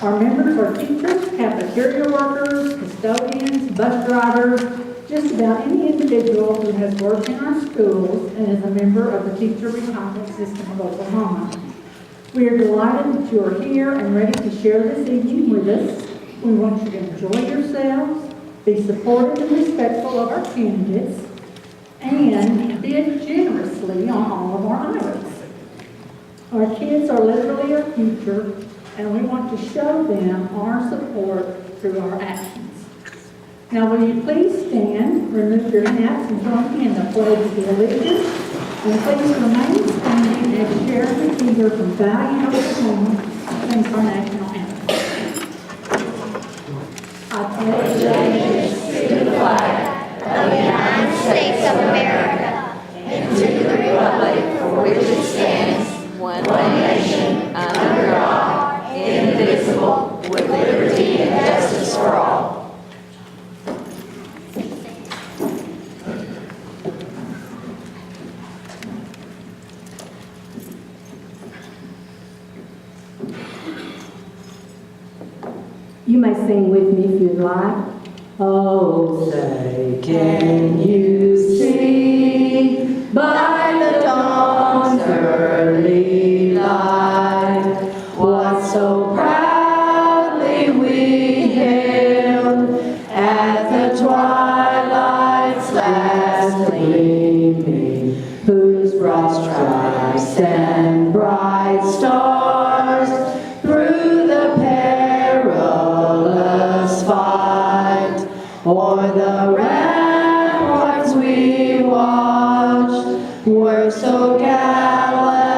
Our members are teachers, cafeteria workers, custodians, bus drivers, just about any individual who has worked in our schools and is a member of the Teacher Retirement System of Oklahoma. We are delighted that you are here and ready to share this evening with us. We want you to enjoy yourselves, be supportive and respectful of our candidates, and bid generously on all of our items. Our kids are literally our future, and we want to show them our support through our actions. Now, will you please stand, remove your hats, and join me in the Pledge of Allegiance, and please remain standing as Sheriff Peter from Valley, Oklahoma, sings our national anthem. I pledge allegiance to the flag of the United States of America and to the republic for which it stands, one nation, under God, indivisible, with liberty and justice for all. You may sing with me if you'd like. Oh, say, can you see by the dawn's early light what so proudly we hailed at the twilight's last gleaming, whose broad stripes and bright stars through the perilous fight o'er the ramparts we watched were so gallantly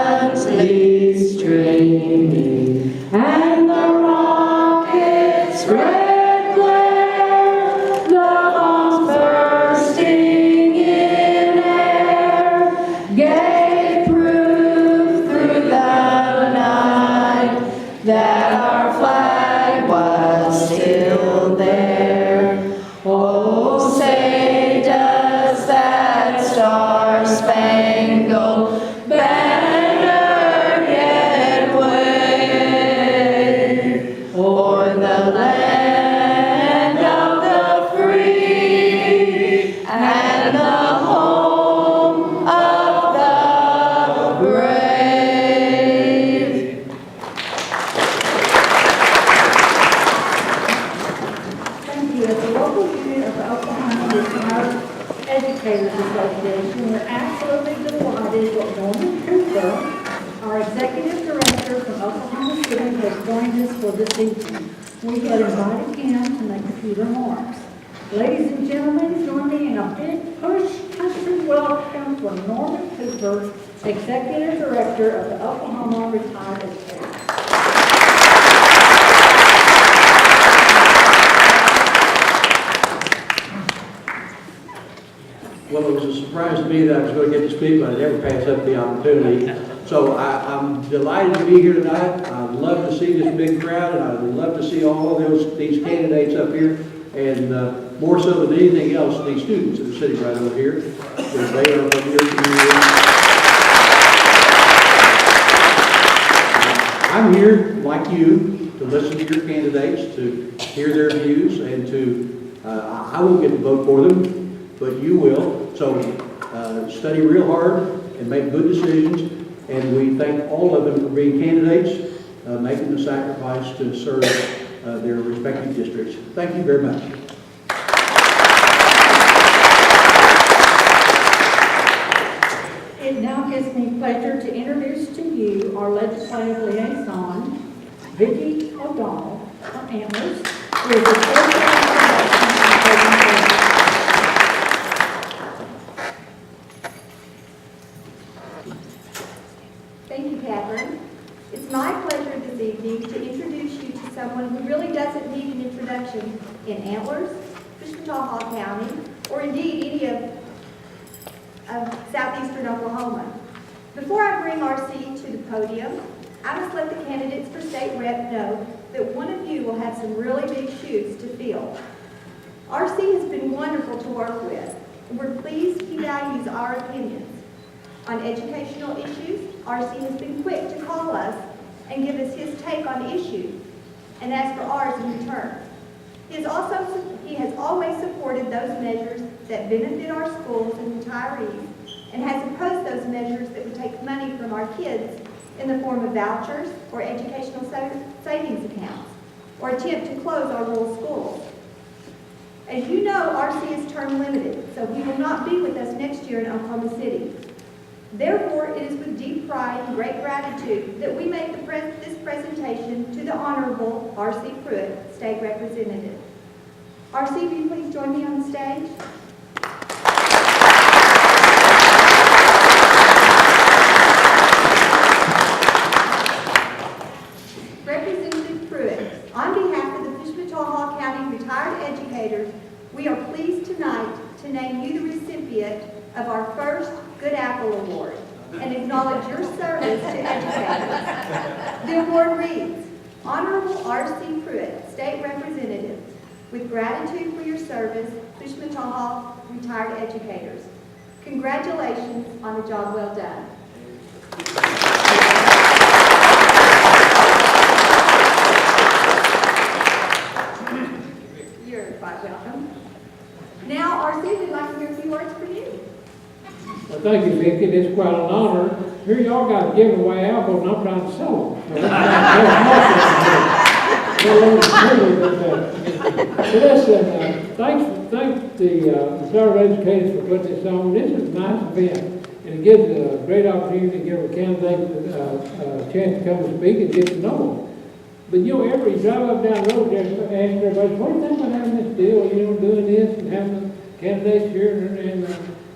streaming, and the rockets' red glare, the bombs bursting in air, gave proof through the night that our flag was still there. Oh, say, does that star-spangled banner yet wave o'er the land of the free and the home of the brave? Thank you. As a local unit of the Oklahoma Retired Educators Association, we're absolutely delighted that Norman Cooper, our Executive Director from Oklahoma City, has joined us for this evening. We had invited him to make a few remarks. Ladies and gentlemen, join me in a big push country welcome for Norman Cooper, Executive Director of the Oklahoma Retired Educators. Well, it was a surprise to me that I was going to get to speak, but I never pass up the opportunity. So I'm delighted to be here tonight. I'd love to see this big crowd, and I'd love to see all of these candidates up here, and more so than anything else, these students that are sitting right over here, because they are from your community. I'm here, like you, to listen to your candidates, to hear their views, and to, I won't get to vote for them, but you will. So study real hard and make good decisions. And we thank all of them for being candidates, making the sacrifice to serve their respective districts. Thank you very much. It now gives me pleasure to introduce to you our legislative liaison, Vicki O'Donnell from Antlers, who is the Thank you, Catherine. It's my pleasure this evening to introduce you to someone who really doesn't need an introduction in Antlers, Wichita County, or indeed any of southeastern Oklahoma. Before I bring RC to the podium, I must let the candidates for state rep know that one of you will have some really big shoes to fill. RC has been wonderful to work with, and we're pleased he values our opinions. On educational issues, RC has been quick to call us and give us his take on issues. And and ask for ours in return. He has always supported those measures that benefit our schools and retirees, and has opposed those measures that would take money from our kids in the form of vouchers or educational savings accounts, or attempt to close our rural schools. As you know, RC is term limited, so he will not be with us next year in Oklahoma City. Therefore, it is with deep pride and great gratitude that we make this presentation to the Honorable R.C. Pruitt, State Representative. R.C., will you please join me on the stage? Representative Pruitt, on behalf of the Pushmataha County Retired Educators, we are pleased tonight to name you the recipient of our first Good Apple Award and acknowledge your service to educators. The award reads, Honorable R.C. Pruitt, State Representative, with gratitude for your service, Pushmataha Retired Educators. Congratulations on a job well done. You're quite welcome. Now, R.C., we'd like to hear a few words from you. Well, thank you, Vicki. It's quite an honor. Here y'all got giving away apples, and I'm trying to sell them. So listen, thank the retired educators for putting this on. This is a nice event, and it gives a great opportunity to give a candidate a chance to come and speak and get to know them. But you know, every drive up down the road there, ask everybody, what do you think about having this deal, doing this and having candidates here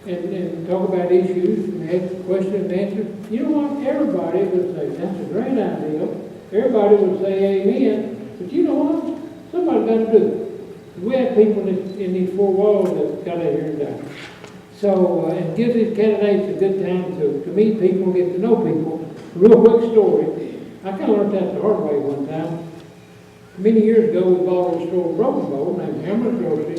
and talk about issues and have questions and answers. You know what? Everybody would say, that's a great idea. Everybody would say amen. But you know what? Somebody's got to do it. We have people in these four walls that got to hear and done. So, and give these candidates a good time to meet people, get to know people. A real quick story. I kind of learned that the hard way one time. Many years ago, we bought a store, Broken Bowl, named Hammer's Grocery.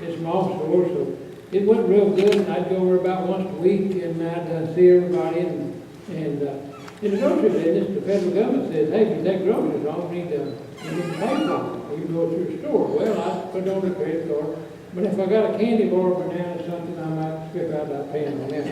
It's a small store, so it went real good, and I'd go over about once a week, and I'd see everybody. And in the grocery business, the federal government says, hey, if you take groceries home, you need to pay for them, or you go to your store. Well, I put it on the credit card, but if I got a candy bar or banana or something, I might skip out that paying on that.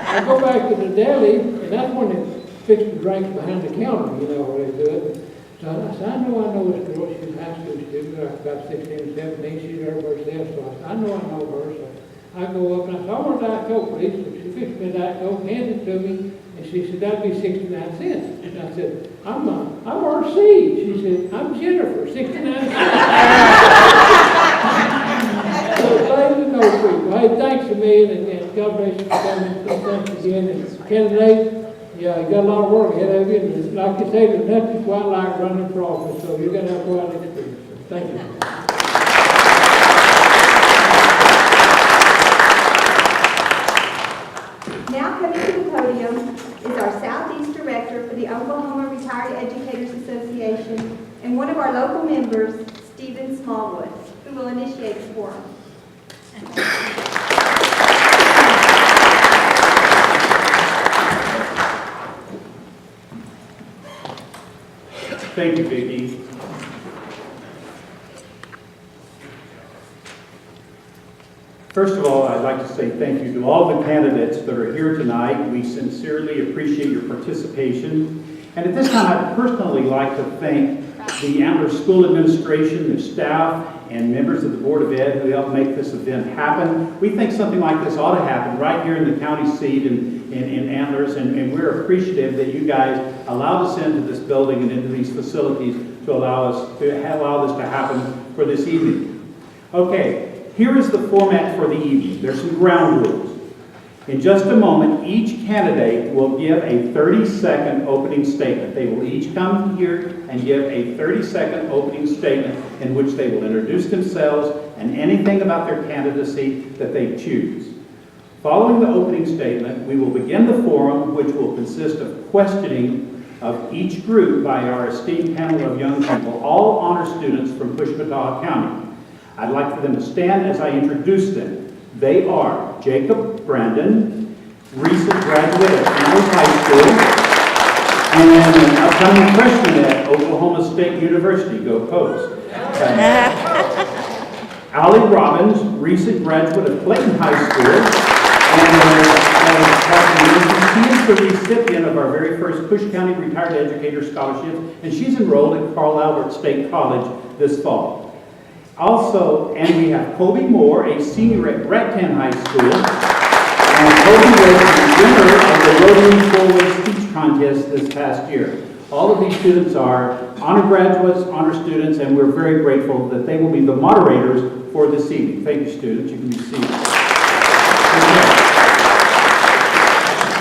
I go back to the deli, and that's when they fix the drinks behind the counter, where they do it. So I said, I know this girl, she's a high school student, about 16 or 17, she's there by herself, so I know her, so I go up and I said, I want a Diet Coke, please. So she fixed me a Diet Coke, handed it to me, and she said, that'd be 69 cents. And I said, I'm RC. She said, I'm Jennifer, 69 cents. So glad to know people. Hey, thanks a million, and God bless you for coming, so thanks again, and candidates. Yeah, you got a lot of work ahead of you, and like you say, there's nothing quite like running for office, so you're going to have quite an experience. So thank you. Now coming to the podium is our Southeast Director for the Oklahoma Retired Educators Association and one of our local members, Stephen Smallwood, who will initiate the forum. Thank you, Vicki. First of all, I'd like to say thank you to all the candidates that are here tonight. We sincerely appreciate your participation. And at this time, I'd personally like to thank the Antler School Administration, their staff, and members of the Board of Ed who helped make this event happen. We think something like this ought to happen right here in the county seat in Antlers, and we're appreciative that you guys allowed us into this building and into these facilities to allow this to happen for this evening. Okay, here is the format for the evening. There's some ground rules. In just a moment, each candidate will give a 30-second opening statement. They will each come here and give a 30-second opening statement in which they will introduce themselves and anything about their candidacy that they choose. Following the opening statement, we will begin the forum, which will consist of questioning of each group by our esteemed panel of young people, all honor students from Pushmataha County. I'd like for them to stand as I introduce them. They are Jacob Brandon, recent graduate of Antlers High School, And an upcoming freshman at Oklahoma State University, go Pokes. Allie Robbins, recent graduate of Clayton High School, and she is the recipient of our very first Cush County Retired Educator Scholarship, and she's enrolled at Carl Albert State College this fall. Also, and we have Kobe Moore, a senior at Rattan High School, and Kobe was the winner of the Rotary Four-Way Speech Contest this past year. All of these students are honor graduates, honor students, and we're very grateful that they will be the moderators for this evening. Thank you, students. You can be seated.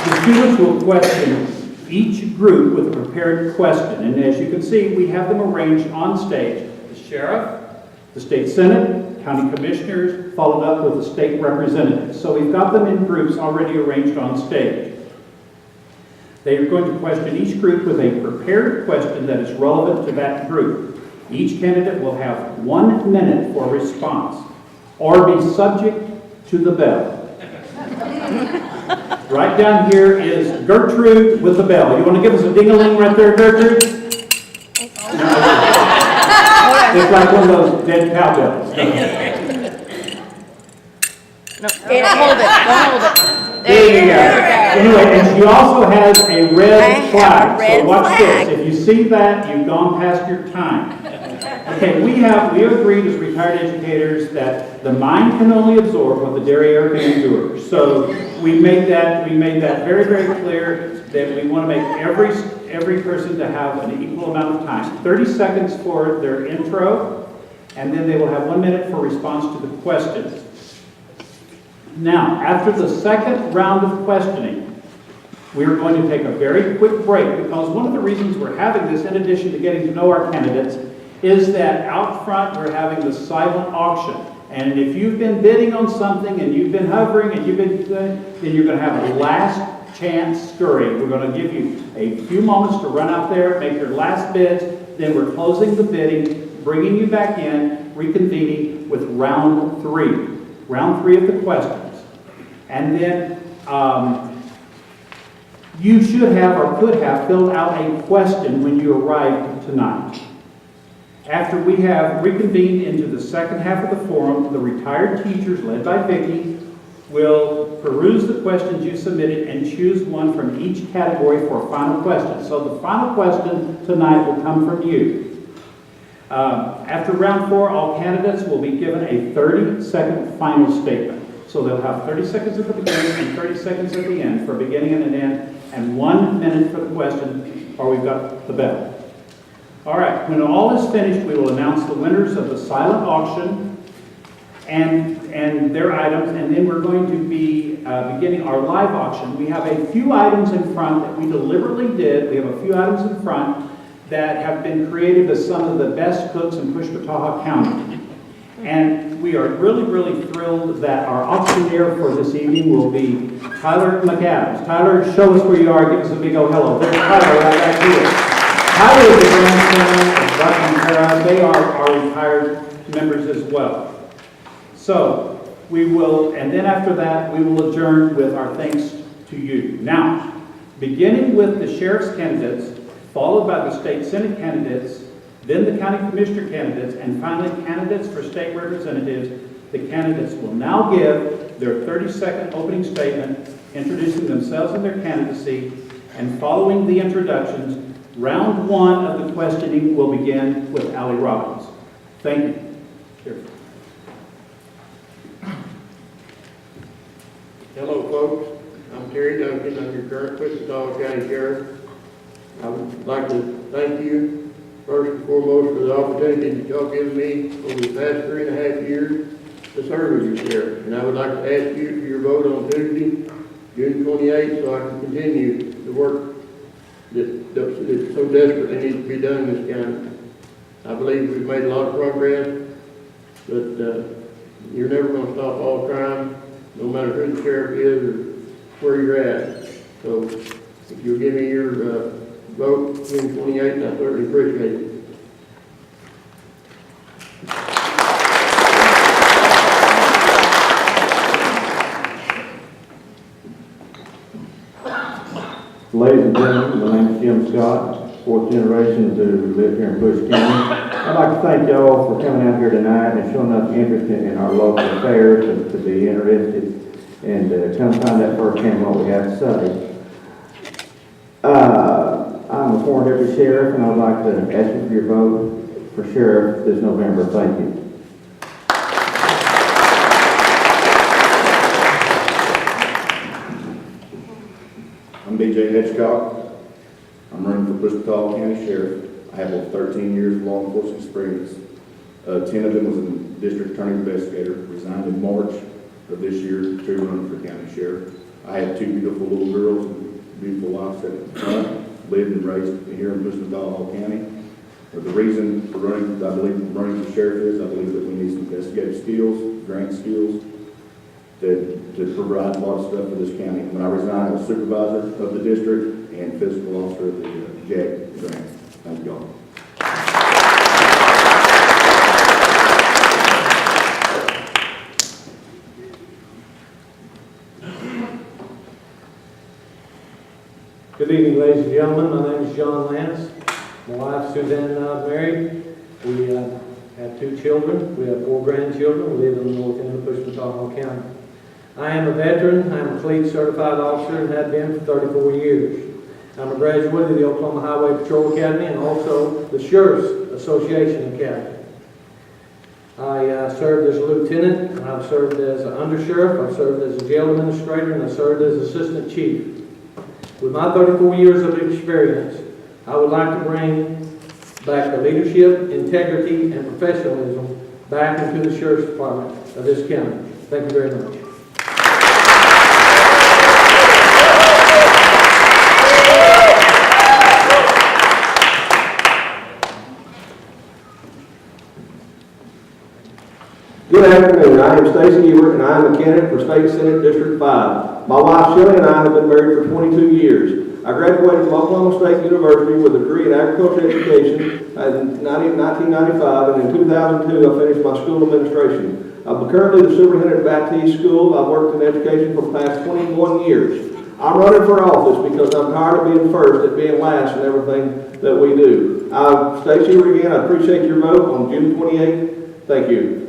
The students will question each group with a prepared question, and as you can see, we have them arranged on stage. The sheriff, the state senate, county commissioners, followed up with the state representatives. So we've got them in groups already arranged on stage. They are going to question each group with a prepared question that is relevant to that group. Each candidate will have 1 minute for response or be subject to the bell. Right down here is Gertrude with the bell. You want to give us a ding-a-ling right there, Gertrude? No. It's like one of those dead cowbells. No, hold it, don't hold it. There you go. Anyway, and she also has a red flag. So watch this. If you see that, you've gone past your time. Okay, we have agreed as retired educators that the mind can only absorb what the derriere can endure. So we made that very, very clear that we want to make every person to have an equal amount of time. 30 seconds for their intro, and then they will have 1 minute for response to the questions. Now, after the second round of questioning, we are going to take a very quick break because one of the reasons we're having this, in addition to getting to know our candidates, is that out front we're having the silent auction. And if you've been bidding on something and you've been hovering and you've been then you're going to have a last chance scurry. We're going to give you a few moments to run out there, make your last bids, then we're closing the bidding, bringing you back in, reconvening with round 3. Round 3 of the questions. And then you should have or could have filled out a question when you arrived tonight. After we have reconvened into the second half of the forum, the retired teachers, led by Vicki, will peruse the questions you submitted and choose one from each category for a final question. So the final question tonight will come from you. After round 4, all candidates will be given a 30-second final statement. So they'll have 30 seconds at the beginning and 30 seconds at the end for beginning and an end, and 1 minute for the question, or we've got the bell. All right, when all is finished, we will announce the winners of the silent auction and their items, and then we're going to be beginning our live auction. We have a few items in front that we deliberately did. We have a few items in front that have been created by some of the best cooks in Pushpataha County. And we are really, really thrilled that our auctioneer for this evening will be Tyler McAdams. Tyler, show us where you are. Give us a big old hello. There's Tyler right back here. Tyler is the grandson of Buck and Tara. They are our retired members as well. So we will, and then after that, we will adjourn with our thanks to you. Now, beginning with the sheriff's candidates, followed by the state senate candidates, then the county commissioner candidates, and finally candidates for state representatives, the candidates will now give their 30-second opening statement, introducing themselves and their candidacy, and following the introductions, round 1 of the questioning will begin with Allie Robbins. Thank you. Sheriff. Hello, folks. I'm Terry Duncan. I'm your current Wichita County Sheriff. I would like to thank you, first and foremost, for the opportunity that y'all given me over the past 3.5 years to serve as your sheriff. And I would like to ask you for your vote on Tuesday, June 28th, so I can continue the work that so desperately needs to be done in this county. I believe we've made a lot of progress, but you're never going to stop all crime, no matter who the sheriff is or where you're at. So if you'll give me your vote June 28th, I certainly appreciate it. Ladies and gentlemen, my name is name's Jim Scott, fourth generation to live here in Bush County. I'd like to thank y'all for coming out here tonight and showing us interest in our local affairs and to be interested and come find out firsthand what we have to say. I'm a former deputy sheriff, and I'd like to ask you for your vote for sheriff this November. Thank you. I'm BJ Hitchcock. I'm running for Wichita County Sheriff. I have over 13 years of law enforcement experience. 10 of them was a district attorney investigator. Resigned in March of this year to run for county sheriff. I have 2 beautiful little girls and beautiful wife sitting at the front. Lived and raised here in Wichita County. The reason for running, I believe, running for sheriff is I believe that we need some investigative skills, grant skills, to provide a lot of stuff for this county. When I resigned, I was supervisor of the district and physical officer of the JAG grant. Thank you all. Good evening, ladies and gentlemen. My name is John Lance. My wife Suzanne and I are married. We have 2 children. We have 4 grandchildren. We live in the north end of Wichita County. I am a veteran. I am a fleet certified officer and have been for 34 years. I'm a graduate of the Oklahoma Highway Patrol Academy and also the Sheriff's Association Academy. I served as a lieutenant, and I've served as an undersheriff, I've served as a jail administrator, and I served as assistant chief. With my 34 years of experience, I would like to bring back the leadership, integrity, and professionalism back into the Sheriff's Department of this county. Thank you very much. Good afternoon. I am Stacy Ewert, and I am a candidate for State Senate District 5. My wife Shelley and I have been married for 22 years. I graduated from Oklahoma State University with a degree in agriculture education in 1995, and in 2002 I finished my school administration. I'm currently the superintendent of Baptiste School. I've worked in education for the past 21 years. I'm running for office because I'm tired of being first and being last in everything that we do. Stacy Ewert again, I appreciate your vote on June 28th. Thank you.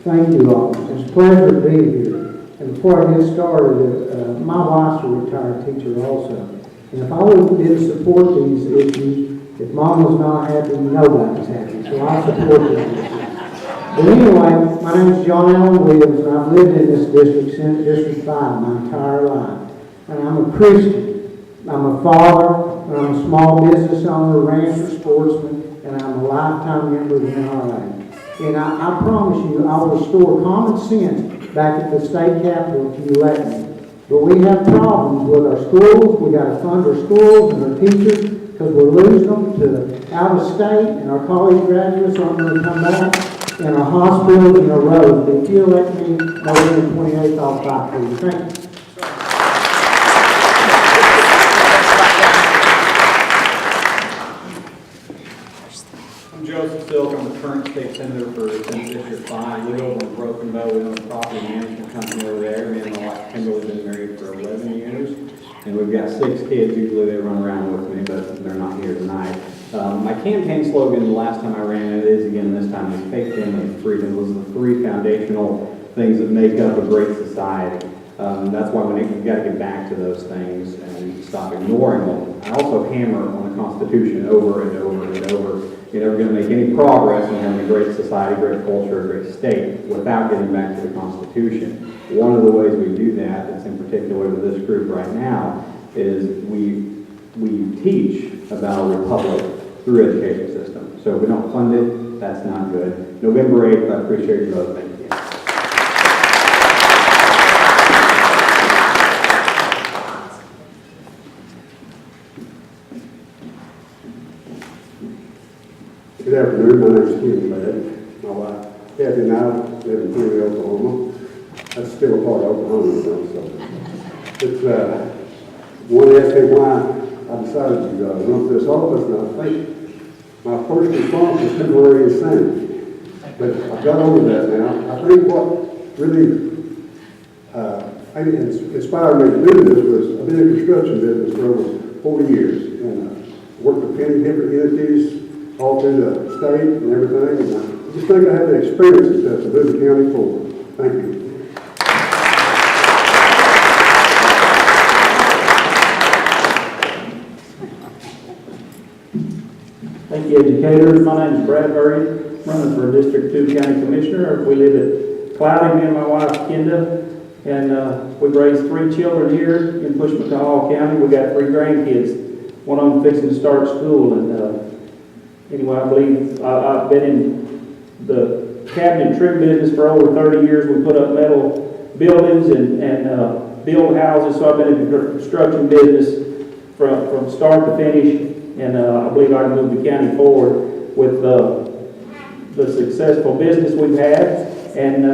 Thank you all. It's a pleasure to be here. And before I get started, my wife's a retired teacher also. And if I didn't support these issues, if Mom was not happy, nobody's happy. So I support these issues. But anyway, my name is John Allen Williams, and I've lived in this district, Senate District 5, my entire life. And I'm a Christian. I'm a father, and I'm a small business owner, rancher, sportsman, and I'm a lifetime member of the NRA. And I promise you, I will restore common sense back at the state capitol if you let me. But we have problems with our schools. We got to fund our schools and our teachers because we're losing them to out of state, and our college graduates aren't going to come back, and our hospitals and our roads. But if you elect me November 28th, I'll fight for you. Thank you. Joseph Silk, I'm the current state senator for Senate District 5. We live over in Broken Bow. We own a property management company over there. Me and my wife Kimberly have been married for 11 years. And we've got 6 kids. Usually they run around with me, but they're not here tonight. My campaign slogan the last time I ran, and it is again this time, is faith, family, and freedom. Those are the 3 foundational things that make up a great society. That's why we've got to get back to those things and stop ignoring them. I also hammer on the Constitution over and over and over. You're never going to make any progress in having a great society, great culture, a great state without getting back to the Constitution. One of the ways we do that, that's in particular to this group right now, is we teach about a republic through education system. So if we don't fund it, that's not good. November 8th, I appreciate your vote. Thank you. Good afternoon, my name is Stephen Ladd. My wife Kathy and I live in Henry, Oklahoma. That's still a part of Oklahoma, so it's one asked me why I decided to run for this office, and I think my first response was temporary insanity. But I've got over that now. I think what really inspired me to do this was I've been in construction business for over 40 years, and worked with many different entities all through the state and everything, and I just think I have the experiences to move the county forward. Thank you. Thank you, educators. My name is Brad Murray, running for District 2 County Commissioner. We live at Cloudy, me and my wife, Kenda, and we've raised 3 children here in Pushmataha County. We got 3 grandkids. One of them fixing to start school, and anyway, I believe I've been in the cabinet trim business for over 30 years. We put up metal buildings and build houses, so I've been in the construction business from start to finish. And I believe I can move the county forward with the successful business we've had. And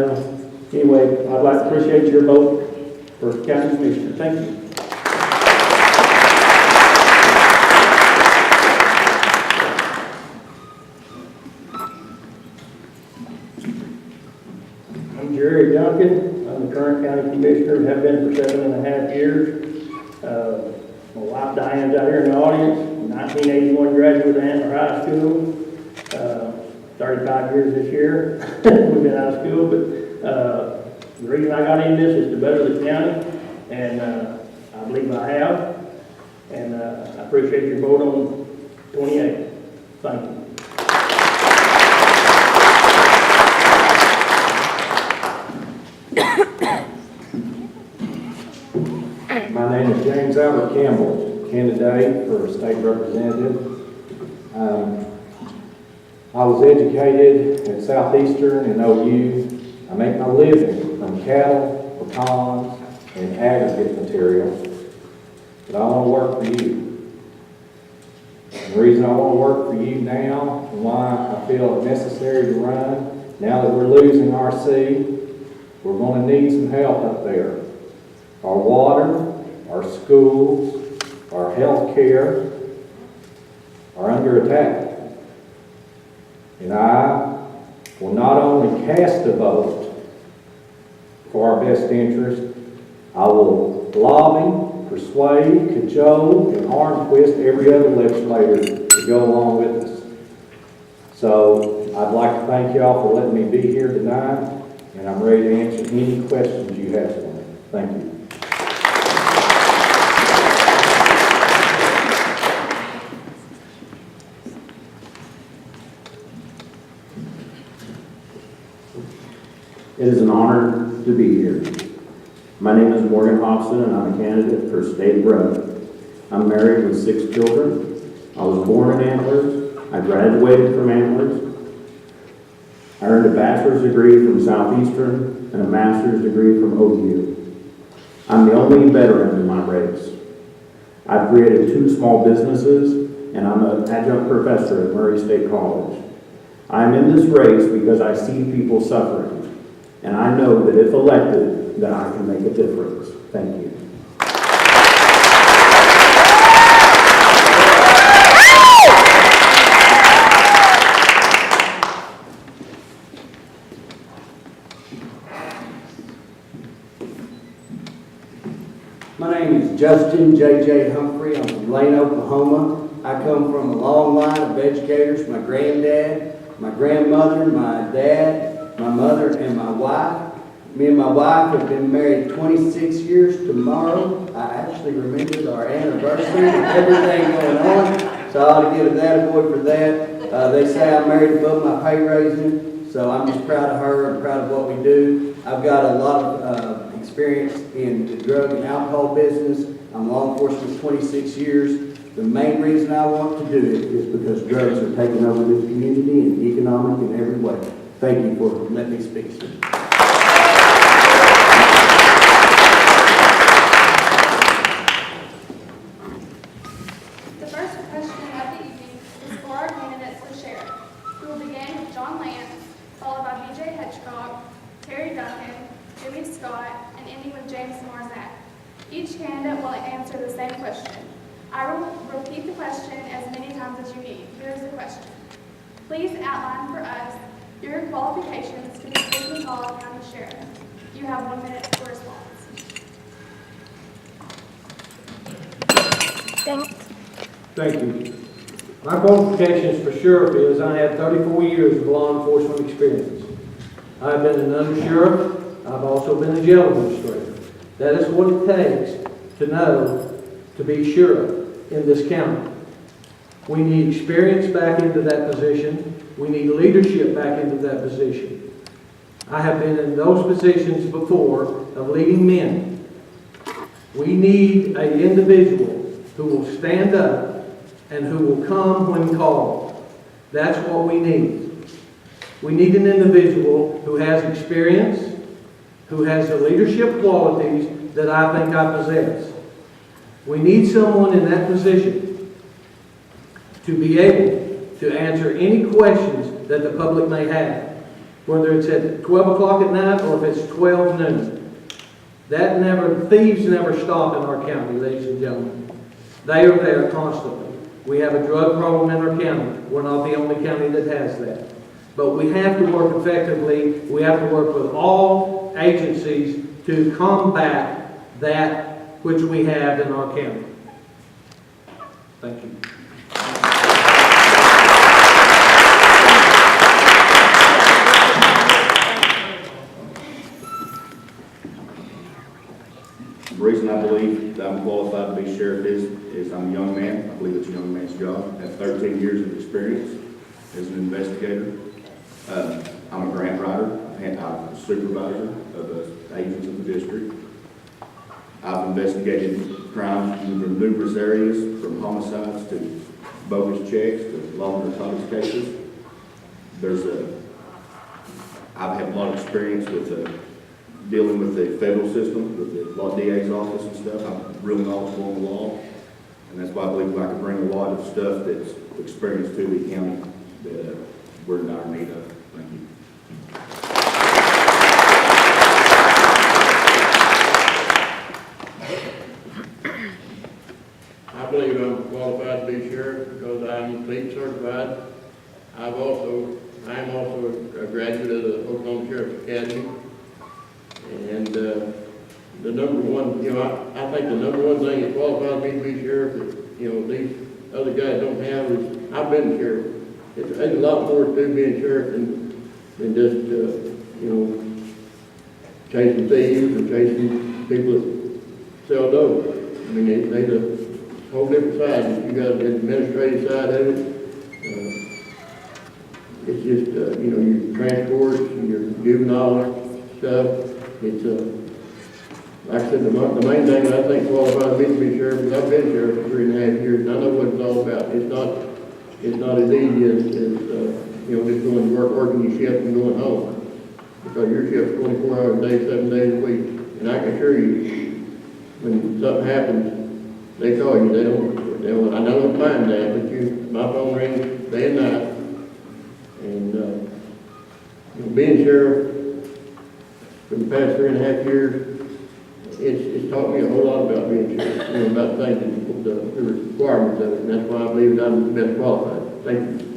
anyway, I'd like to appreciate your vote for county commissioner. Thank you. I'm Jerry Duncan. I'm the current county commissioner and have been for 7.5 years. My wife Diane's out here in the audience. 1981 graduate of Antler High School, 35 years this year. We've been out of school, but the reason I got into this is to better the county, and I believe I have, and I appreciate your vote on 28. Thank you. My name is James Albert Campbell, candidate for state representative. I was educated at Southeastern and OU. I make my living from cattle, pecans, and aggregate materials. But I want to work for you. And the reason I want to work for you now and why I feel it necessary to run, now that we're losing RC, we're going to need some help up there. Our water, our schools, our health care are under attack. And I will not only cast a vote for our best interest, I will lobby, persuade, cajole, and arm twist every other legislator to go along with us. So I'd like to thank y'all for letting me be here tonight, and I'm ready to answer any questions you have for me. Thank you. It is an honor to be here. My name is Morgan Hobson, and I'm a candidate for state rep. I'm married with 6 children. I was born in Antlers. I graduated from Antlers. I earned a bachelor's degree from Southeastern and a master's degree from OU. I'm the only veteran in my race. I've created 2 small businesses, and I'm an adjunct professor at Murray State College. I'm in this race because I see people suffering. And I know that if elected, that I can make a difference. Thank you. My name is Justin J.J. Humphrey. I'm from Lane, Oklahoma. I come from a long line of educators. My granddad, my grandmother, my dad, my mother, and my wife. Me and my wife have been married 26 years tomorrow. I actually remembered our anniversary and everything going on, so I ought to give a attaboy for that. They say I'm married above my pay raising, so I'm just proud of her and proud of what we do. I've got a lot of experience in the drug and alcohol business. I'm law enforcement 26 years. The main reason I want to do it is because drugs are taking over this community and economic in every way. Thank you for letting me speak, sir. The first question of the evening is for our candidates for sheriff. We will begin with John Lance, followed by BJ Hedgecock, Terry Duncan, Jimmy Scott, and ending with James Marzak. Each candidate will answer the same question. I will repeat the question as many times as you need. Here is the question. Please outline for us Your qualifications to be Pushman County Sheriff. You have 1 minute for response. Thank you. My qualifications for sheriff is I have 34 years of law enforcement experience. I've been an undersheriff. I've also been a jail administrator. That is what it takes to know to be sheriff in this county. We need experience back into that position. We need leadership back into that position. I have been in those positions before of leading men. We need an individual who will stand up and who will come when called. That's what we need. We need an individual who has experience, who has the leadership qualities that I think I possess. We need someone in that position to be able to answer any questions that the public may have, whether it's at 12 o'clock at night or if it's 12 noon. Thieves never stop in our county, ladies and gentlemen. They are there constantly. We have a drug problem in our county. We're not the only county that has that. But we have to work effectively. We have to work with all agencies to combat that which we have in our county. Thank you. The reason I believe that I'm qualified to be sheriff is I'm a young man. I believe it's a young man's job. I have 13 years of experience as an investigator. I'm a grant writer. I'm a supervisor of the agents of the district. I've investigated crimes in numerous areas, from homicides to bogus checks to law narcotics cases. I've had a lot of experience with dealing with the federal system, with the law DA's office and stuff. I'm really knowledgeable on the law, and that's why I believe I can bring a lot of stuff that's experience to the county that we're in dire need of. Thank you. I believe I'm qualified to be sheriff because I'm police certified. I am also a graduate of the Oklahoma Sheriff's Academy. And the number one, I think the number one thing that qualifies me to be sheriff that, these other guys don't have is, I've been sheriff. There's a lot more to being sheriff than just, chasing thieves or chasing people that sell dope. I mean, there's a whole different side. You got the administrative side of it. It's just, your transports and your juvenile stuff. It's, like I said, the main thing that I think qualifies me to be sheriff is I've been sheriff for 3.5 years, and I know what it's all about. It's not as easy as just going to working your shift and going home. Because your shift's 24 hours a day, 7 days a week. And I can assure you, when something happens, they call you. They don't, I know it's mine now, but my phone rings day and night. And being sheriff for the past 3.5 years, it's taught me a whole lot about being sheriff, about things, the requirements of it, and that's why I believe that I'm the best qualified. Thank you.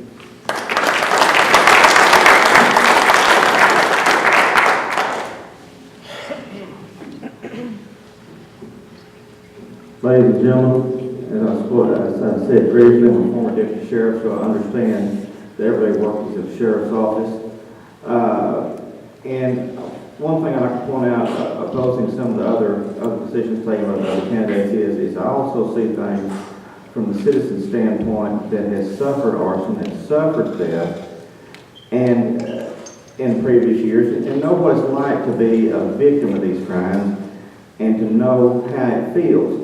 Ladies and gentlemen, as I said previously, I'm a former deputy sheriff, so I understand the everyday workings of the sheriff's office. And one thing I'd like to point out, opposing some of the other positions taken by the other candidates is I also see things from the citizen standpoint that has suffered arson, that suffered theft, and in previous years, and know what it's like to be a victim of these crimes and to know how it feels.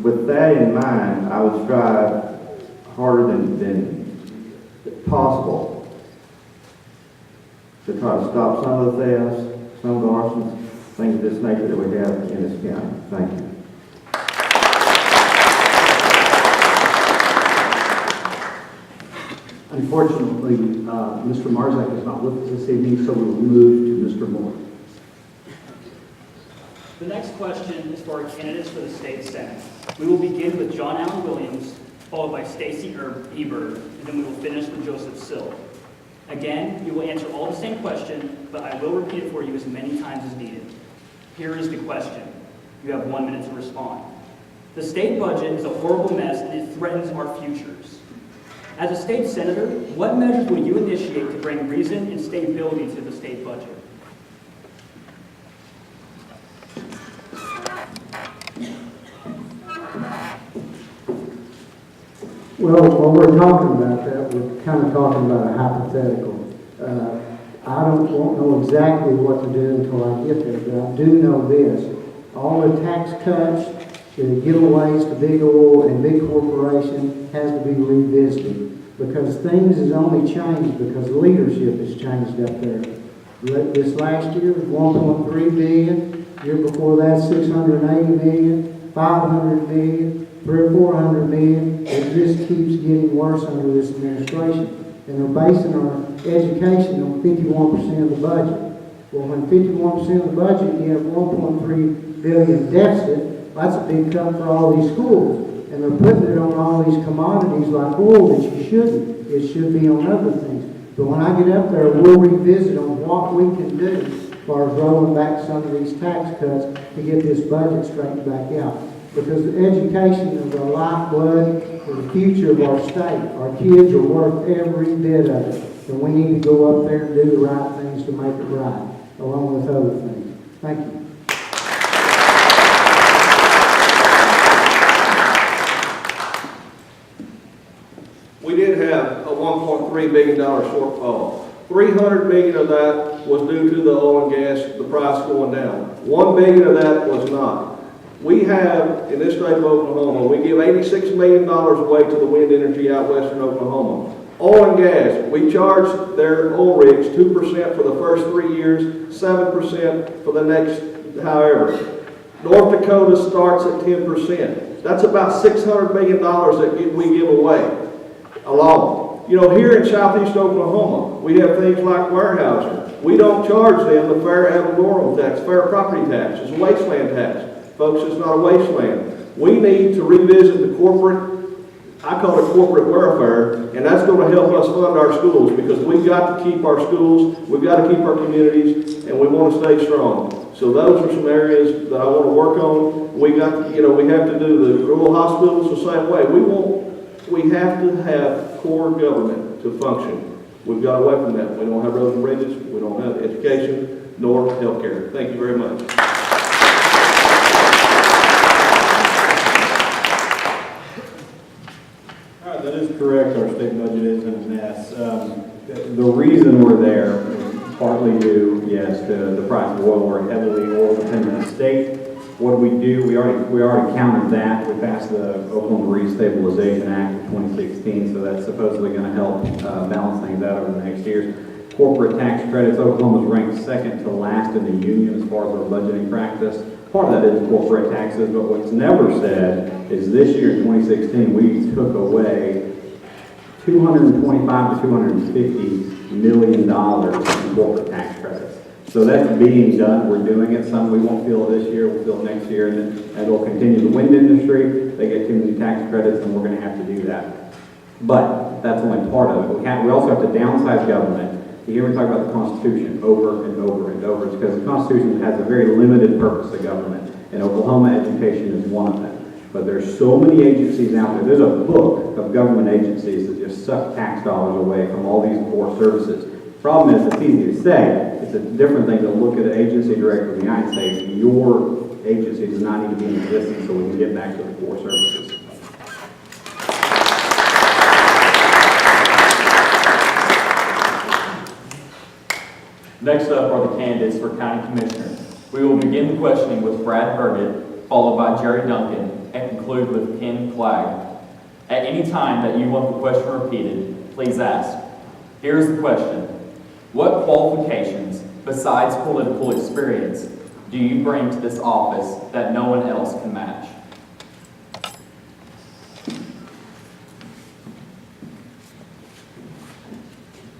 With that in mind, I would strive harder than possible to try to stop some of the thefts, some of the arsons, things of this nature that we have in this county. Thank you. Unfortunately, Mr. Marzak is not with us this evening, so we will move to Mr. Moore. The next question is for our candidates for the state senate. We will begin with John Allen Williams, followed by Stacey Eber, and then we will finish with Joseph Sill. Again, you will answer all the same question, but I will repeat it for you as many times as needed. Here is the question. You have 1 minute to respond. The state budget is a horrible mess and it threatens our futures. As a state senator, what measures will you initiate to bring reason and stability to the state budget? Well, when we're talking about that, we're kind of talking about a hypothetical. I don't won't know exactly what to do until I get there, but I do know this. All the tax cuts, the giveaways to big oil and big corporation has to be revisited because things has only changed because leadership has changed up there. This last year was 1.3 billion. Year before that, 680 million, 500 million, 300 or 400 million. It just keeps getting worse under this administration. And they're basing our education on 51% of the budget. Well, when 51% of the budget, you have 1.3 billion deficit, that's a big cut for all these schools. And they're putting it on all these commodities like oil that you shouldn't. It should be on other things. But when I get up there, we'll revisit on what we can do as far as rolling back some of these tax cuts to get this budget straightened back out. Because education is our lifeblood for the future of our state. Our kids are worth every bit of it. And we need to go up there and do the right things to make it right, along with other things. Thank you. We did have a $1.3 billion shortfall. $300 million of that was due to the oil and gas, the price going down. $1 billion of that was not. We have, in this state of Oklahoma, we give $86 million away to the wind energy out western Oklahoma. Oil and gas, we charge their oil rigs 2% for the first 3 years, 7% for the next however. North Dakota starts at 10%. That's about $600 million that we give away alone. You know, here in southeast Oklahoma, we have things like Weyerhaeuser. We don't charge them the fair ad valorem tax, fair property tax. It's a wasteland tax. Folks, it's not a wasteland. We need to revisit the corporate, I call it corporate welfare, and that's going to help us fund our schools because we've got to keep our schools, we've got to keep our communities, and we want to stay strong. So those are some areas that I want to work on. We got, you know, we have to do the rural hospitals the same way. We have to have core government to function. We've got away from that. We don't have roads and bridges, we don't have education, nor health care. Thank you very much. That is correct. Our state budget is in a mess. The reason we're there is partly due, yes, to the price of oil. We're a heavily oil-dependent state. What do? We already countered that. We passed the Oklahoma Restabilization Act of 2016, so that's supposedly going to help balance things out over the next years. Corporate tax credits. Oklahoma is ranked second to last in the union as far as our budgeting practice. Part of that is corporate taxes, but what's never said is this year, in 2016, we took away $225 to $250 million in corporate tax credits. So that's being done. We're doing it. Some we won't feel this year. We'll feel it next year, and it'll continue. The wind industry, they get too many tax credits, and we're going to have to do that. But that's only part of it. We also have to downsize government. You hear me talk about the Constitution over and over and over. It's because the Constitution has a very limited purpose of government. In Oklahoma, education is one of them. But there's so many agencies out there. There's a book of government agencies that just suck tax dollars away from all these core services. Problem is, it's easy to say. It's a different thing to look at an agency director in the United States. Your agency does not need to be in existence so we can get back to the core services. Next up are the candidates for County Commissioner. We will begin the questioning with Brad Burgett, followed by Jerry Duncan, and conclude with Ken Flagg. At any time that you want the question repeated, please ask. Here is the question. What qualifications, besides political experience, do you bring to this office that no one else can match?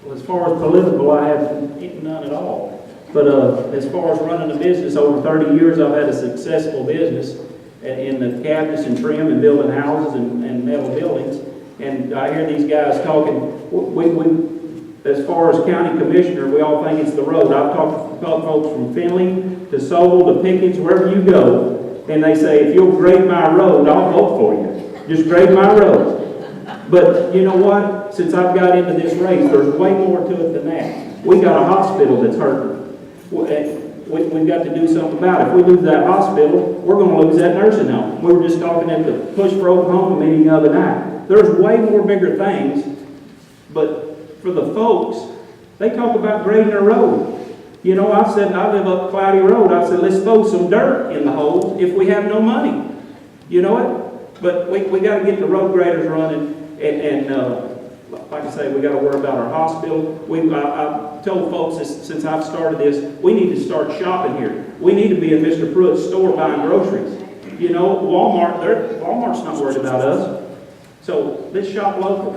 Well, as far as political, I have none at all. But as far as running a business, over 30 years, I've had a successful business in the cabinets and trim and building houses and metal buildings. And I hear these guys talking, as far as county commissioner, we all think it's the road. I've talked to folks from Finley to Sobel to Pickens, wherever you go, and they say, if you'll grade my road, I'll vote for you. Just grade my road. But you know what? Since I've got into this race, there's way more to it than that. We got a hospital that's hurting. We've got to do something about it. If we lose that hospital, we're going to lose that nursing home. We were just talking at the Push for Oklahoma meeting the other night. There's way more bigger things, but for the folks, they talk about grading a road. You know, I said, I live up Cloudy Road. I said, let's throw some dirt in the holes if we have no money. You know it? But we got to get the road graders running, and like I say, we got to worry about our hospital. I've told folks since I've started this, we need to start shopping here. We need to be in Mr. Pruitt's store buying groceries. You know, Walmart's not worried about us. So let's shop local.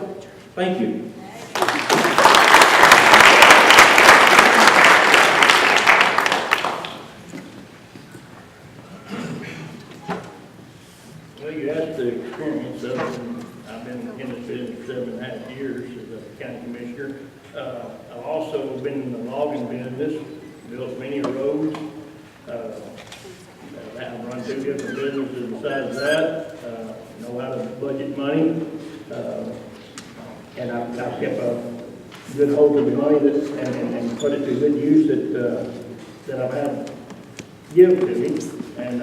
Thank you. Well, you asked the experience of it, and I've been in this business for 7.5 years as a county commissioner. I've also been in the logging business, built many roads. I've run 2 different businesses besides that. Know how to budget money. And I've kept a good hold of the money and put it to good use that I've had given to me. And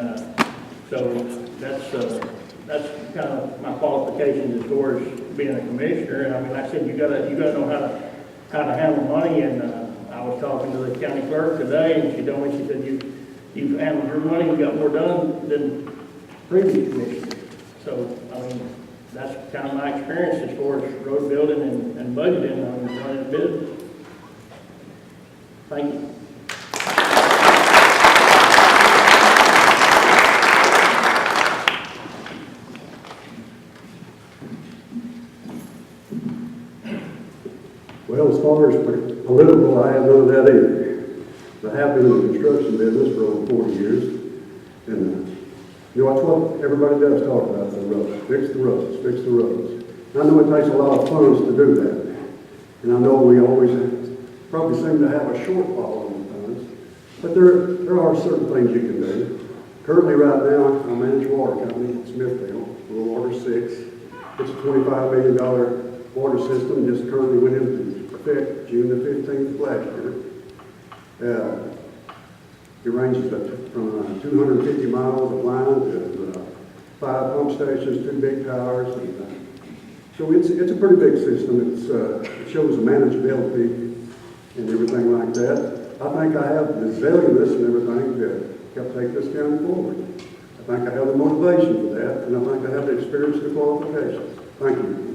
so that's kind of my qualifications as far as being a commissioner. And I mean, like I said, you gotta know how to handle money. And I was talking to the county clerk today, and she told me, she said, you've handled your money, you got more done than previous commissioners. So I mean, that's kind of my experience as far as road building and budgeting on running a business. Thank you. Well, as far as political, I have none of that either. I have been in the construction business for over 40 years, and you know, that's what everybody does talk about, the roads. Fix the roads, fix the roads. I know it takes a lot of funds to do that, and I know we always probably seem to have a shortfall on the funds, but there are certain things you can do. Currently, right now, I manage a water company in Smithfield, Rural Water 6. It's a $25 million water system, just currently went into effect June the 15th of last year. It ranges from 250 miles of line to 5 pump stations, 2 big towers. And, so it's a pretty big system. It shows manageability and everything like that. I think I have the zealousness and everything to help take this county forward. I think I have the motivation for that, and I think I have the experience and the qualifications. Thank you.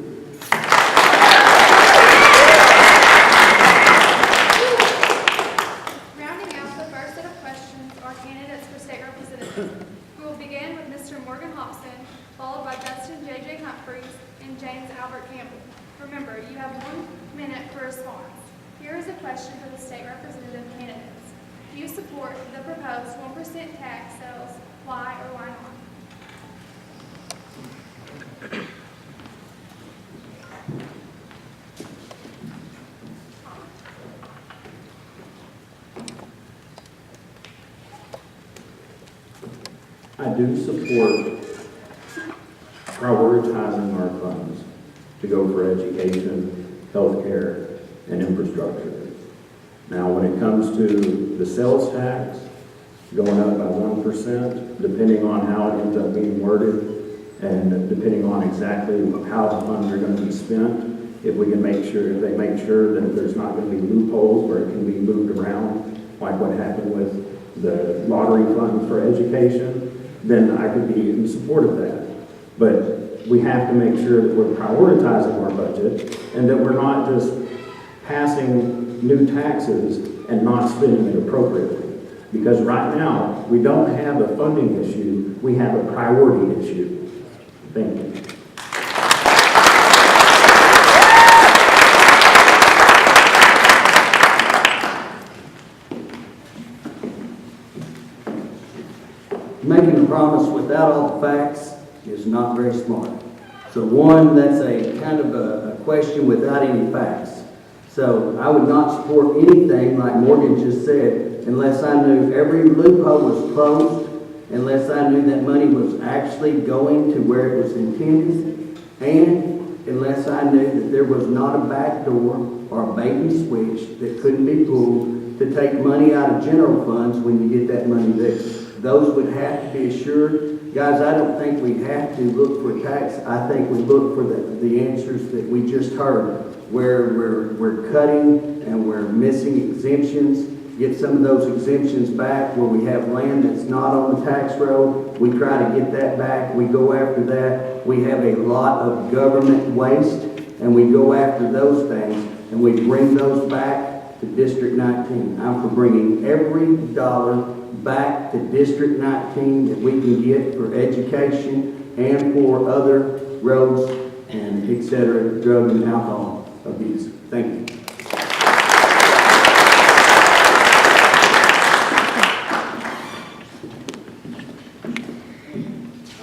Remember, you have 1 minute for response. Here is a question for the state representative candidates. Do you support the proposed 1% tax sales? Why or why not? I do support prioritizing our funds to go for education, healthcare, and infrastructure. Now, when it comes to the sales tax going up by 1%, depending on how it ends up being worded, and depending on exactly how the funds are going to be spent, if we can make sure, if they make sure that there's not going to be loopholes where it can be moved around, like what happened with the lottery funds for education, then I could be in support of that. But we have to make sure that we're prioritizing our budget and that we're not just passing new taxes and not spending it appropriately. Because right now, we don't have a funding issue, we have a priority issue. Thank you. Making a promise without all the facts is not very smart. So one, that's a kind of a question without any facts. So I would not support anything, like Morgan just said, unless I knew every loophole was closed, unless I knew that money was actually going to where it was intended, and unless I knew that there was not a back door or a bait and switch that couldn't be pulled to take money out of general funds when you get that money there. Those would have to be assured. Guys, I don't think we have to look for tax. I think we look for the answers that we just heard, where we're cutting and we're missing exemptions. Get some of those exemptions back where we have land that's not on the tax roll. We try to get that back. We go after that. We have a lot of government waste, and we go after those things, and we bring those back to District 19. I'm for bringing every dollar back to District 19 that we can get for education and for other roads and et cetera, drug and alcohol abuse. Thank you.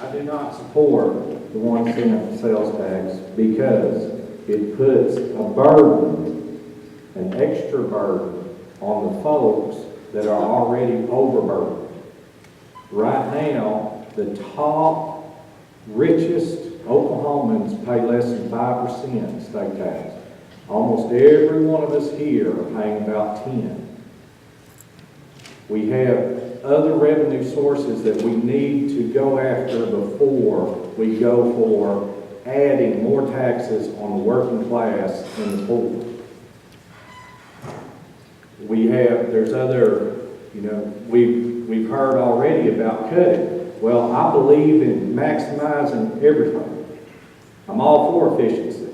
I do not support the 1 cent sales tax because it puts a burden, an extra burden, on the folks that are already overburdened. Right now, the top richest Oklahomans pay less than 5% state tax. Almost every one of us here are paying about 10. We have other revenue sources that we need to go after before we go for adding more taxes on the working class and the poor. There's other, we've heard already about cutting. Well, I believe in maximizing everything. I'm all for efficiency.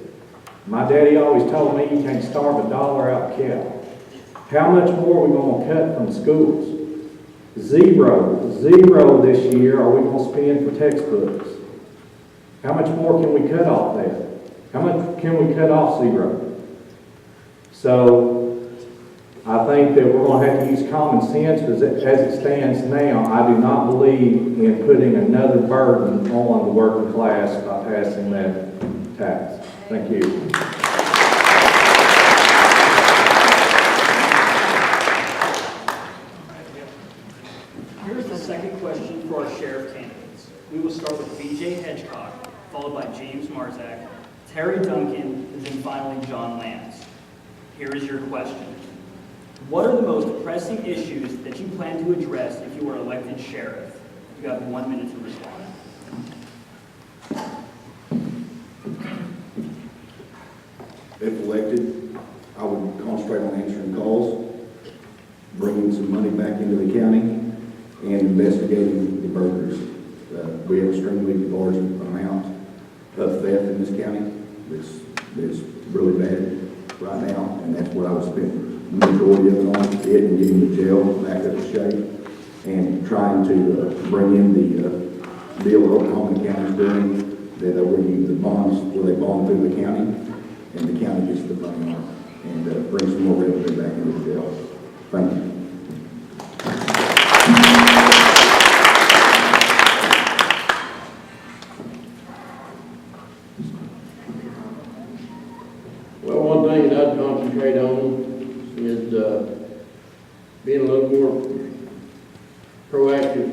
My daddy always told me you can't starve a dollar out of cattle. How much more are we going to cut from schools? Zero this year are we going to spend for textbooks. How much more can we cut off there? How much can we cut off zero? So I think that we're going to have to use common sense, because as it stands now, I do not believe in putting another burden on the working class by passing that tax. Thank you. Here's the second question for our sheriff candidates. We will start with BJ Hedgecock, followed by James Marzak, Terry Duncan, and then finally John Lance. Here is your question. What are the most pressing issues that you plan to address if you are elected sheriff? You have 1 minute to respond. If elected, I would concentrate on answering calls, bringing some money back into the county, and investigating the burglars. We have extremely large amount of theft in this county. It's really bad right now, and that's what I would spend the majority of it on, it and getting the jail back up to shape, and trying to bring in the deal Oklahoma County's doing, that we use the bonds where they bond through the county, and the county gets the money on it, and bring some more revenue back into the jail. Thank you. Well, one thing that I'd concentrate on is being a little more proactive,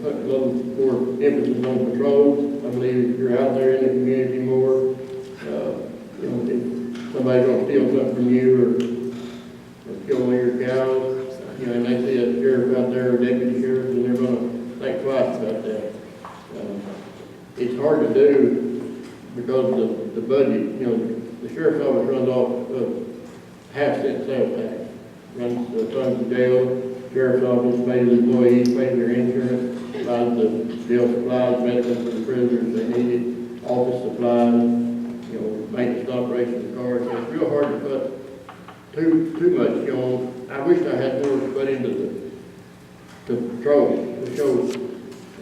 put a little more emphasis on patrols. I believe if you're out there in the community more, if somebody's gonna steal something from you or kill one of your cows, and they see a sheriff out there or deputy sheriff, and they're gonna think twice about that. It's hard to do because of the budget, the sheriff's office runs off of half-cent sales tax. Runs the funds of jail, sheriff's office pays the employees, pays their insurance, buys the jail supplies, medicine for the prisoners they needed, office supplies, maintenance operations, cars. So it's real hard to put too much on. I wish I had more to put into the patrol, the shows.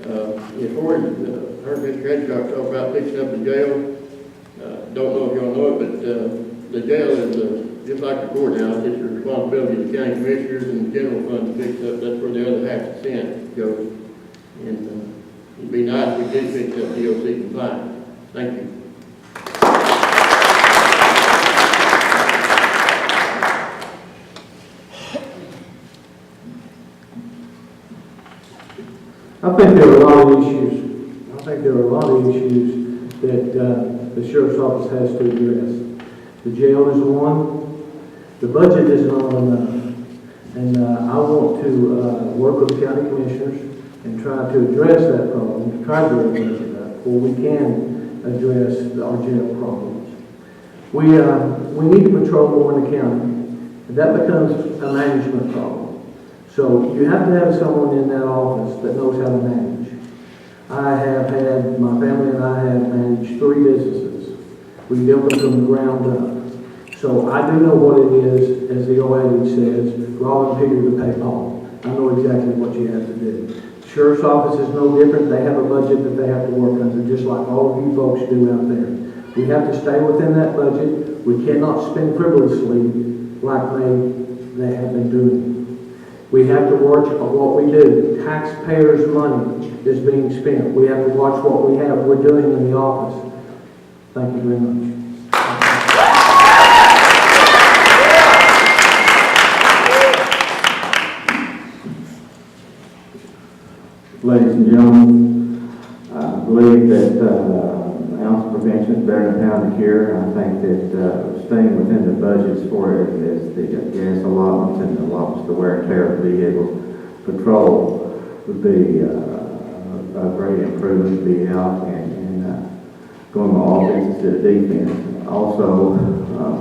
As far as heard Mr. Hedgecock talk about fixing up the jail. Don't know if y'all know it, but the jail is just like the courthouse. It's the responsibility of the county commissioners and the general fund to fix up. That's where the other half % goes. And it'd be nice if we did fix up DOC compliance. Thank you. I think there are a lot of issues. I think there are a lot of issues that the sheriff's office has to address. The jail is one. The budget is not enough. And I want to work with the county commissioners and try to address that problem, try to address it up, where we can address our jail problems. We need to patrol more in the county, and that becomes a management problem. So you have to have someone in that office that knows how to manage. My family and I have managed 3 businesses. We built them from the ground up. So I do know what it is, as the old adage says, rob Peter to pay Paul. I know exactly what you have to do. Sheriff's office is no different. They have a budget that they have to work under, just like all of you folks do out there. We have to stay within that budget. We cannot spend frivolously like they have been doing. We have to watch what we do. Taxpayers' money is being spent. We have to watch what we're doing in the office. Thank you very much. Ladies and gentlemen, I believe that ounce prevention is better than pound of cure. I think that staying within the budgets for it is the gas allotments and the allotments, the wear and tear of the vehicles. Patrol would be a great improvement to be out and going to offense instead of defense. Also,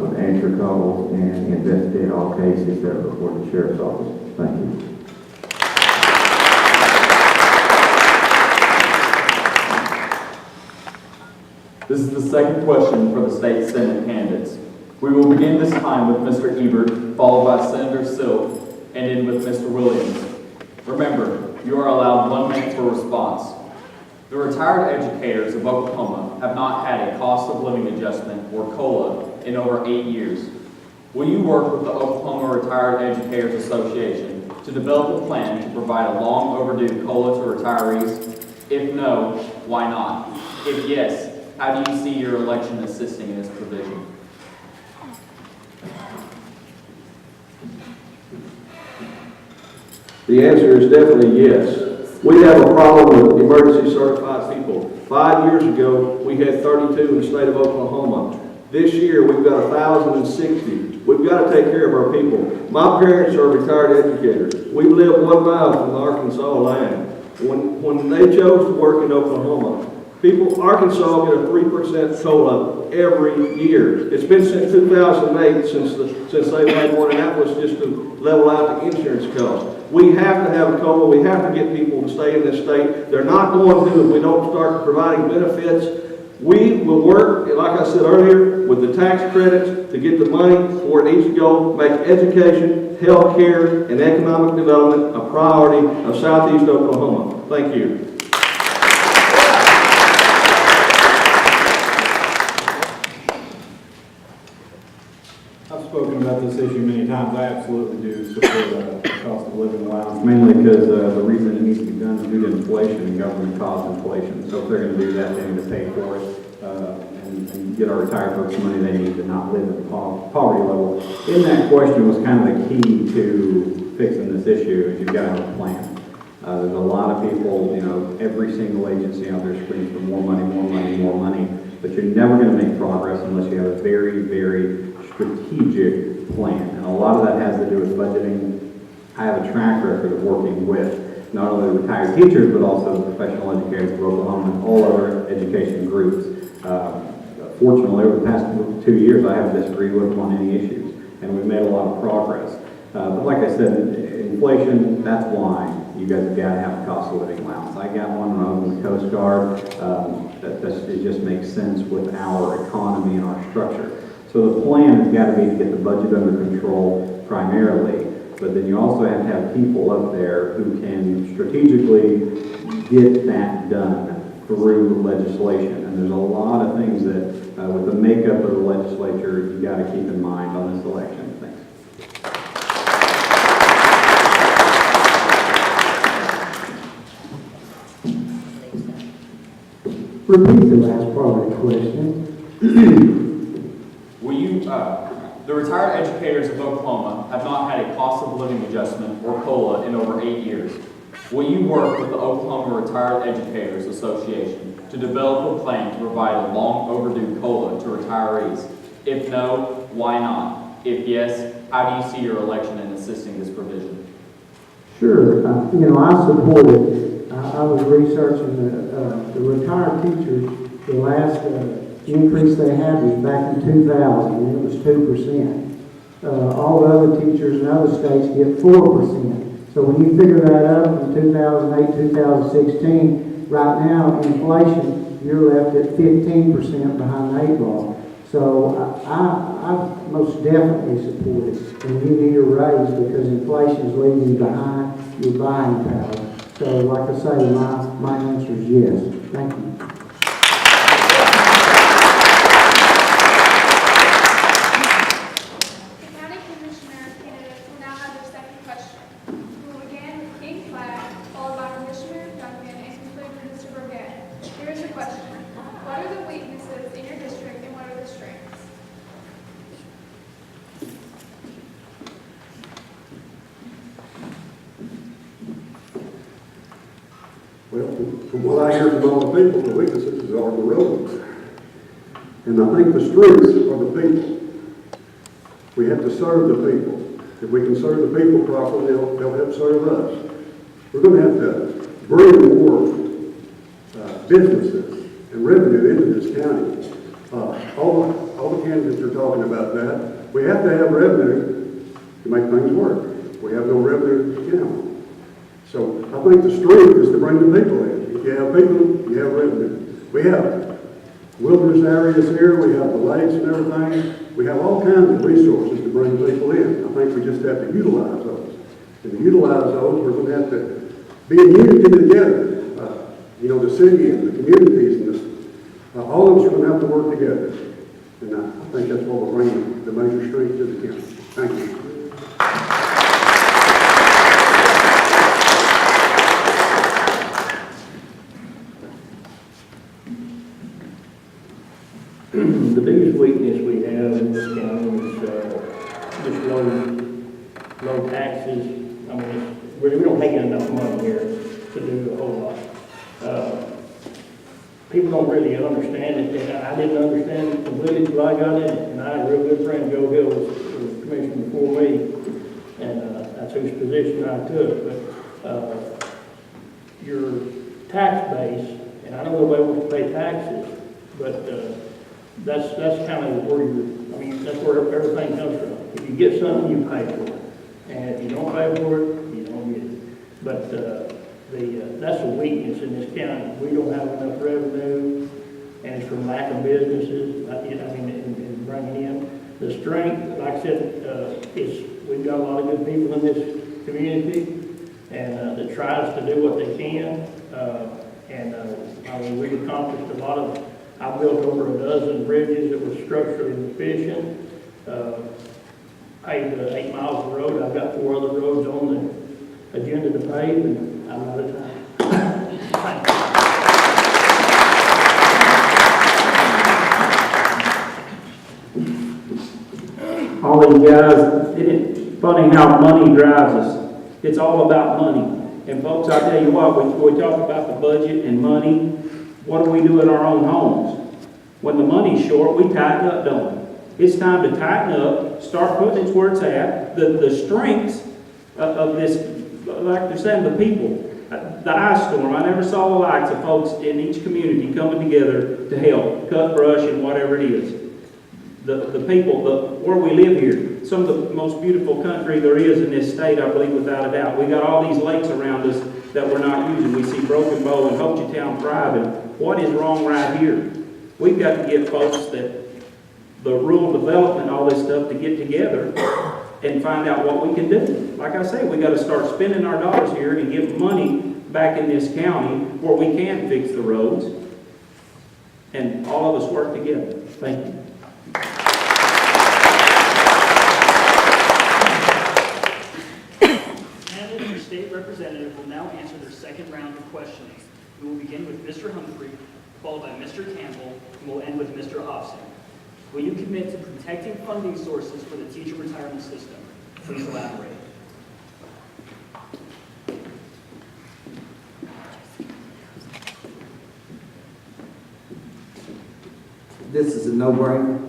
would answer calls and investigate all cases that are before the sheriff's office. Thank you. This is the second question for the state Senate candidates. We will begin this time with Mr. Ebert, followed by Senator Silk, and end with Mr. Williams. Remember, you are allowed 1 minute for response. The retired educators of Oklahoma have not had a cost of living adjustment, or COLA, in over 8 years. Will you work with the Oklahoma Retired Educators Association to develop a plan to provide a long overdue COLA to retirees? If no, why not? If yes, how do you see your election assisting in this provision? The answer is definitely yes. We have a problem with emergency certified people. 5 years ago, we had 32 in the state of Oklahoma. This year, we've got 1,060. We've got to take care of our people. My parents are retired educators. We live 1 mile from the Arkansas line. When they chose to work in Oklahoma, Arkansas get a 3% COLA every year. It's been since 2008 since they made one, and that was just to level out the insurance costs. We have to have a COLA. We have to get people to stay in this state. They're not going to if we don't start providing benefits. We will work, like I said earlier, with the tax credits to get the money where it needs to go, make education, health care, and economic development a priority of Southeast Oklahoma. Thank you. I've spoken about this issue many times. I absolutely do support the cost of living allowance, mainly because the reason it needs to be done is due to inflation and government-caused inflation. So if they're going to do that, they need to pay for it and get our retired folks the money they need to not live at the poverty level. In that question was kind of the key to fixing this issue is you've got to have a plan. There's a lot of people, every single agency out there screams for more money, more money, more money, but you're never going to make progress unless you have a very, very strategic plan. And a lot of that has to do with budgeting. I have a track record of working with not only retired teachers, but also professional educators of Oklahoma and all other education groups. Fortunately, over the past 2 years, I haven't disagreed with them on any issues, and we've made a lot of progress. But like I said, inflation, that's why you guys have got to have a cost of living allowance. I got one when I was in the Coast Guard. It just makes sense with our economy and our structure. So the plan has got to be to get the budget under control primarily, but then you also have to have people up there who can strategically get that done through legislation. And there's a lot of things that, with the makeup of the legislature, you got to keep in mind on this election. Thanks. Repeat the last part of the question. Will you, the retired educators of Oklahoma have not had a cost of living adjustment or COLA in over 8 years. Will you work with the Oklahoma Retired Educators Association to develop a plan to provide a long overdue COLA to retirees? If no, why not? If yes, how do you see your election in assisting this provision? Sure. I support it. I was researching the retired teachers. The last increase they had was back in 2000, and it was 2%. All the other teachers in other states get 4%. So when you figure that up from 2008, 2016, right now, inflation, you're left at 15% behind the 8 ball. So I most definitely support it. And you need a raise because inflation is leaving you behind your buying power. So like I say, my answer is yes. Thank you. The county commissioner candidates will now have their second question. We will begin with King Flag, followed by Commissioner Duncan, and conclude with Mr. Burgett. Here is your question. What are the weaknesses in your district and what are the strengths? Well, from what I hear from all the people, the weaknesses are the roads. And I think the strengths are the people. We have to serve the people. If we can serve the people properly, they'll help serve us. We're going to have to bring more businesses and revenue into this county. All the candidates are talking about that. We have to have revenue to make things work. We have no revenue to count. So I think the strength is to bring the people in. If you have people, you have revenue. We have wilderness areas here, we have the lakes and everything. We have all kinds of resources to bring people in. I think we just have to utilize those. And to utilize those, we're going to have to be in unity together. The city and the communities and all of us are going to have to work together. And I think that's what will bring the major strength to the county. Thank you. The biggest weakness we have in this county is just low taxes. I mean, we don't have enough money here to do a whole lot. People don't really understand it, and I didn't understand it completely until I got in it. And I had a real good friend, Joe Hill, was commissioner before me, and that's whose position I took. But your tax base, and I know nobody wants to pay taxes, but that's kind of where that's where everything comes from. If you get something, you pay for it. And if you don't pay for it, you don't get it. But that's a weakness in this county. We don't have enough revenue, and it's from lack of businesses, in bringing in. The strength, like I said, is we've got a lot of good people in this community, and that tries to do what they can. We've accomplished a lot of. I built over a dozen bridges that were structurally deficient. Paved 8 miles of road. I've got 4 other roads on the agenda to pave, and I'm out of time. All these guys, it's funny how money drives us. It's all about money. And folks, I tell you what, we talk about the budget and money. What do we do in our own homes? When the money's short, we tighten up, don't we? It's time to tighten up, start putting it where it's at. The strengths of this, like they're saying, the people. The ice storm, I never saw the likes of folks in each community coming together to help, cut brush and whatever it is. The people, where we live here, some of the most beautiful country there is in this state, I believe, without a doubt. We got all these lakes around us that we're not using. We see Broken Bow and Ho Chi Town thriving. What is wrong right here? We've got to get folks that the rural development, all this stuff, to get together and find out what we can do. Like I say, we got to start spending our dollars here and get money back in this county where we can fix the roads, and all of us work together. Thank you. Candidates for state representative will now answer their second round of questioning. We will begin with Mr. Humphrey, followed by Mr. Campbell, and we'll end with Mr. Hobson. Will you commit to protecting funding sources for the teacher retirement system? Please elaborate. this is a no-brainer.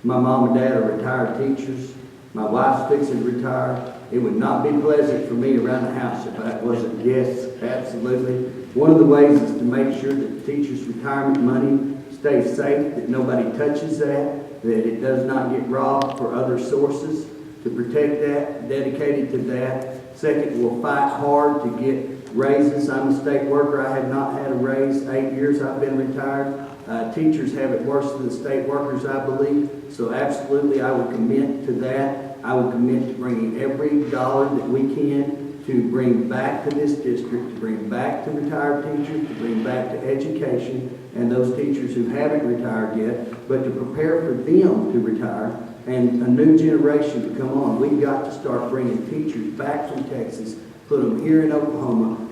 My mom and dad are retired teachers. My wife's fixing to retire. It would not be pleasant for me around the house if that wasn't. Yes, absolutely. One of the ways is to make sure that the teachers' retirement money stays safe, that nobody touches that it does not get robbed for other sources, to protect that, dedicated to that. Second, we'll fight hard to get raises. I'm a state worker. I have not had a raise 8 years I've been retired. Teachers have it worse than the state workers, I believe. So absolutely, I would commit to that. I would commit to bringing every dollar that we can to bring back to this district, to bring back to retired teachers, to bring back to education and those teachers who haven't retired yet, but to prepare for them to retire and a new generation to come on. We've got to start bringing teachers back from Texas, put them here in Oklahoma,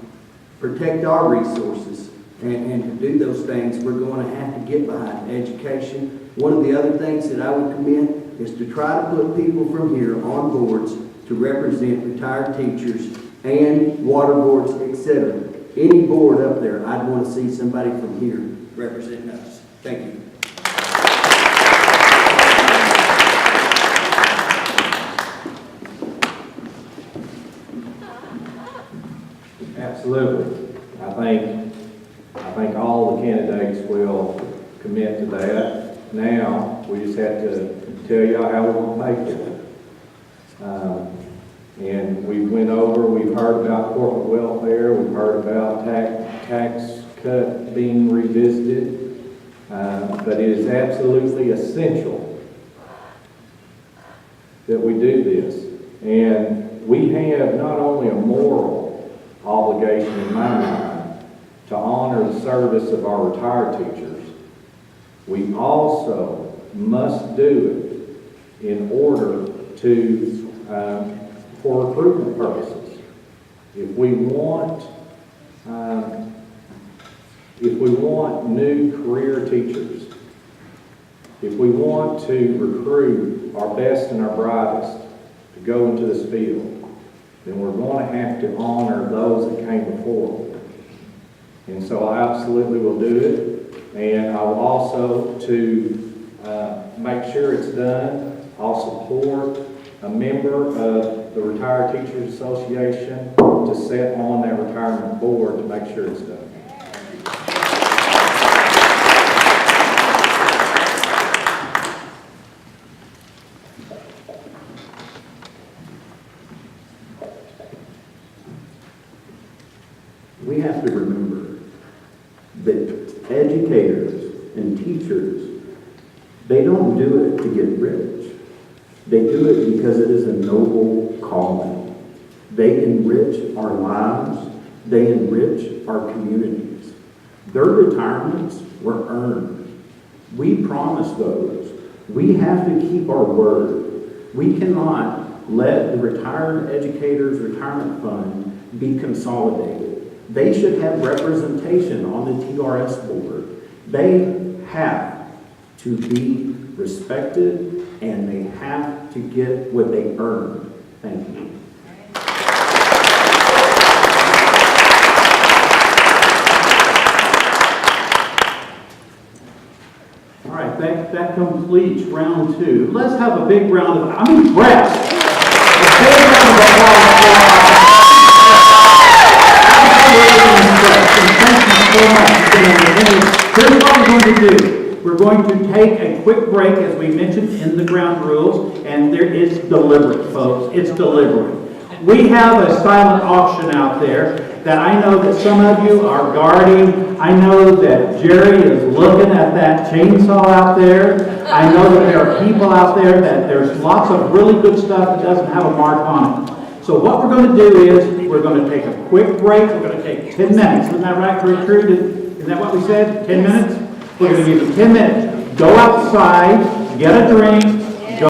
protect our resources, and to do those things, we're going to have to get behind education. One of the other things that I would commit is to try to put people from here on boards to represent retired teachers and water boards, etc. Any board up there, I'd want to see somebody from here representing us. Thank you. Absolutely. I think all the candidates will commit to that. Now, we just have to tell y'all how we're going to pay for it. And we went over, we've heard about corporate welfare, we've heard about tax cut being revisited, but it is absolutely essential that we do this. And we have not only a moral obligation in my mind to honor the service of our retired teachers, we also must do it in order to, for recruitment purposes. If we want new career teachers, if we want to recruit our best and our brightest to go into this field, then we're going to have to honor those that came before. And so I absolutely will do it. And I will also, to make sure it's done, I'll support a member of the Retired Teachers Association to sit on that retirement board to make sure it's done. We have to remember that educators and teachers, they don't do it to get rich. They do it because it is a noble calling. They enrich our lives. They enrich our communities. Their retirements were earned. We promised those. We have to keep our word. We cannot let the Retired Educators Retirement Fund be consolidated. They should have representation on the TRS board. They have to be respected, and they have to get what they earned. Thank you. All right, that completes round two. Let's have a big round of, I'm impressed. A big round of applause. Thank you so much. Here's what we're going to do. We're going to take a quick break, as we mentioned in the ground rules, and there is deliberate, folks. It's deliberate. We have a silent auction out there that I know that some of you are guarding. I know that Jerry is looking at that chainsaw out there. I know that there are people out there that there's lots of really good stuff that doesn't have a mark on it. So what we're going to do is we're going to take a quick break. We're going to take 10 minutes. Isn't that right, Gertrude? Isn't that what we said? 10 minutes? We're going to give you 10 minutes. Go outside, get a drink,